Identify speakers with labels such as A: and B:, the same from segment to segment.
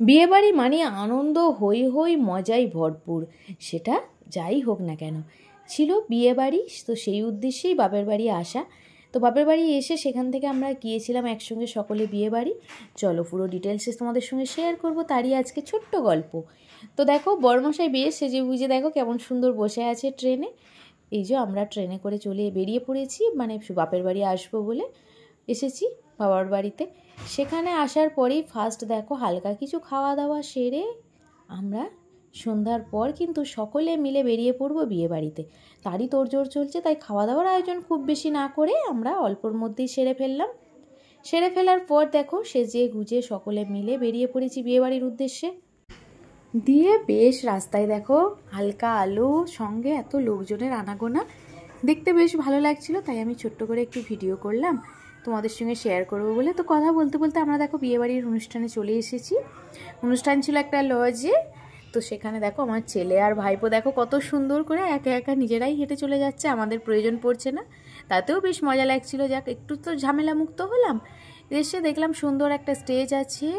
A: বিয়েবাড়ি মানে আনন্দ, হই হই, মজায় ভরপুর। সেটা যাই হোক না কেন, ছিল বিয়েবাড়ি, তো সেই উদ্দেশ্যেই বাপের বাড়ি আসা। তো বাপের বাড়ি এসে সেখান থেকে আমরা গিয়েছিলাম একসঙ্গে সকলে বিয়েবাড়ি। চলো পুরো ডিটেলসে তোমাদের সঙ্গে শেয়ার করব, তারই আজকে ছোট্ট গল্প। তো দেখো বরমশাই বেশ সেজে বুঝে দেখো কেমন সুন্দর বসে আছে ট্রেনে। এই যে আমরা ট্রেনে করে বেরিয়ে পড়েছি, মানে বাপের বাড়ি আসবো বলে এসেছি বাবার বাড়িতে। সেখানে আসার পরেই ফার্স্ট দেখো হালকা কিছু খাওয়া দাওয়া সেরে আমরা সন্ধ্যার পর কিন্তু সকলে মিলে বেরিয়ে পড়বো বিয়ে বাড়িতে। তারই তোড়জোড় চলছে, তাই খাওয়া দাওয়ার আয়োজন খুব বেশি না করে আমরা অল্পর মধ্যেই সেরে ফেললাম। সেরে ফেলার পর দেখো সেজে গুজে সকলে মিলে বেরিয়ে পড়েছি বিয়ে বাড়ির উদ্দেশ্যে। দিয়ে বেশ রাস্তায় দেখো হালকা আলো, সঙ্গে এত লোকজনের আনাগোনা, দেখতে বেশ ভালো লাগছিল। তাই আমি ছোট্ট করে একটু ভিডিও করলাম তোমাদের সঙ্গে শেয়ার করবো বলে। তো কথা বলতে বলতে আমরা দেখো বিয়েবাড়ির অনুষ্ঠানে চলে এসেছি। অনুষ্ঠান ছিল একটা লজে। তো সেখানে দেখো আমার ছেলে আর ভাইপো দেখো কত সুন্দর করে একা একা নিজেরাই হেঁটে চলে যাচ্ছে, আমাদের প্রয়োজন পড়ছে না। তাতেও বেশ মজা লাগছিল। যাক একটু তো ঝামেলা মুক্ত হলাম। এসে দেখলাম সুন্দর একটা স্টেজ আছে,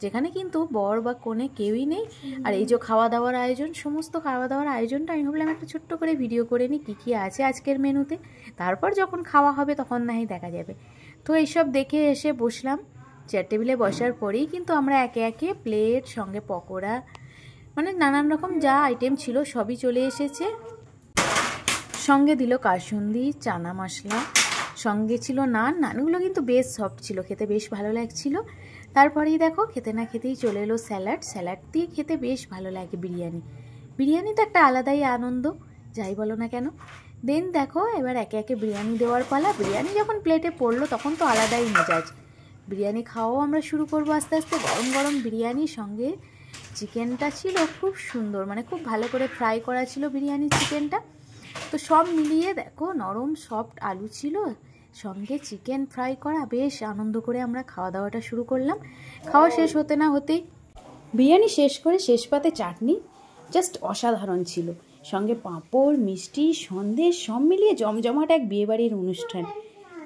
A: যেখানে কিন্তু বর বা কনে কেউই নেই। আর এই যে খাওয়া দাওয়ার আয়োজন, সমস্ত খাওয়া দাওয়ার আয়োজনটা আমি ভাবলাম একটা ছোট্ট করে ভিডিও করে নিই কী কী আছে আজকের মেনুতে। তারপর যখন খাওয়া হবে তখন নাহি দেখা যাবে। তো এইসব দেখে এসে বসলাম। চেয়ার টেবিলে বসার পরেই কিন্তু আমরা একে একে প্লেট, সঙ্গে পকোড়া, মানে নানান রকম যা আইটেম ছিল সবই চলে এসেছে। সঙ্গে দিল কাসুন্দি, চানা মশলা, সঙ্গে ছিল নানগুলো কিন্তু বেশ সফট ছিল, খেতে বেশ ভালো লাগছিল। তারপরেই দেখো খেতে না খেতেই চলে এলো স্যালাড দিয়ে খেতে বেশ ভালো লাগে। বিরিয়ানি তো একটা আলাদাই আনন্দ, যাই বলো না কেন। দেন দেখো এবার একে একে বিরিয়ানি দেওয়ার পালা। বিরিয়ানি যখন প্লেটে পড়লো তখন তো আলাদাই মেজাজ। বিরিয়ানি খাওয়াও আমরা শুরু করবো আস্তে আস্তে। গরম গরম বিরিয়ানি, সঙ্গে চিকেনটা ছিল খুব সুন্দর, মানে খুব ভালো করে ফ্রাই করা ছিল বিরিয়ানির চিকেনটা। তো সব মিলিয়ে দেখো নরম সফট আলু ছিল, সঙ্গে চিকেন ফ্রাই করা। বেশ আনন্দ করে আমরা খাওয়া দাওয়াটা শুরু করলাম। খাওয়া শেষ হতে না হতেই বিরিয়ানি শেষ করে শেষ পাতে চাটনি জাস্ট অসাধারণ ছিল, সঙ্গে পাঁপড়, মিষ্টি, সন্দেশ, সব মিলিয়ে জমজমাট এক বিয়েবাড়ির অনুষ্ঠান।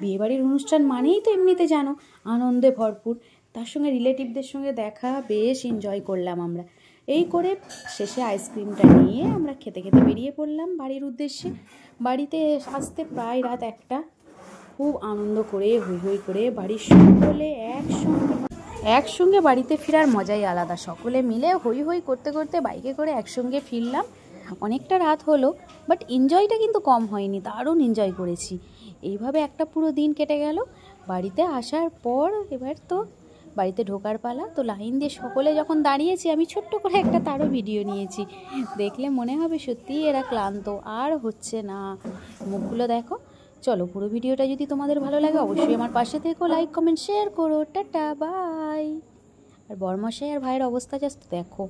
A: বিয়েবাড়ির অনুষ্ঠান মানেই তো এমনিতে জানো আনন্দে ভরপুর, তার সঙ্গে রিলেটিভদের সঙ্গে দেখা, বেশ এনজয় করলাম আমরা। এই করে শেষে আইসক্রিমটা নিয়ে আমরা খেতে খেতে বেরিয়ে পড়লাম বাড়ির উদ্দেশ্যে। বাড়িতে আসতে প্রায় রাত 1টা। খুব আনন্দ করে হই হই করে বাড়ির সকলে একসঙ্গে বাড়িতে ফেরার মজাই আলাদা। সকলে মিলে হই হই করতে করতে বাইকে করে একসঙ্গে ফিরলাম। অনেকটা রাত হলো, বাট এনজয়টা কিন্তু কম হয়নি, দারুণ এনজয় করেছি। এইভাবে একটা পুরো দিন কেটে গেল। বাড়িতে আসার পর এবার তো বাড়িতে ঢোকার পালা। তো লাইন দিয়ে সকলে যখন দাঁড়িয়েছি, আমি ছোট্ট করে একটা তারও ভিডিও নিয়েছি। দেখলে মনে হবে সত্যিই এরা ক্লান্ত, আর হচ্ছে না। মুখগুলো দেখো। চলো পুরো ভিডিওটা যদি তোমাদের ভালো লাগে অবশ্যই আমার পাশে থেকো, লাইক কমেন্ট শেয়ার করো। Tata bye. আর বরমশাই আর ভাইয়ের অবস্থা জাস্ট দেখো।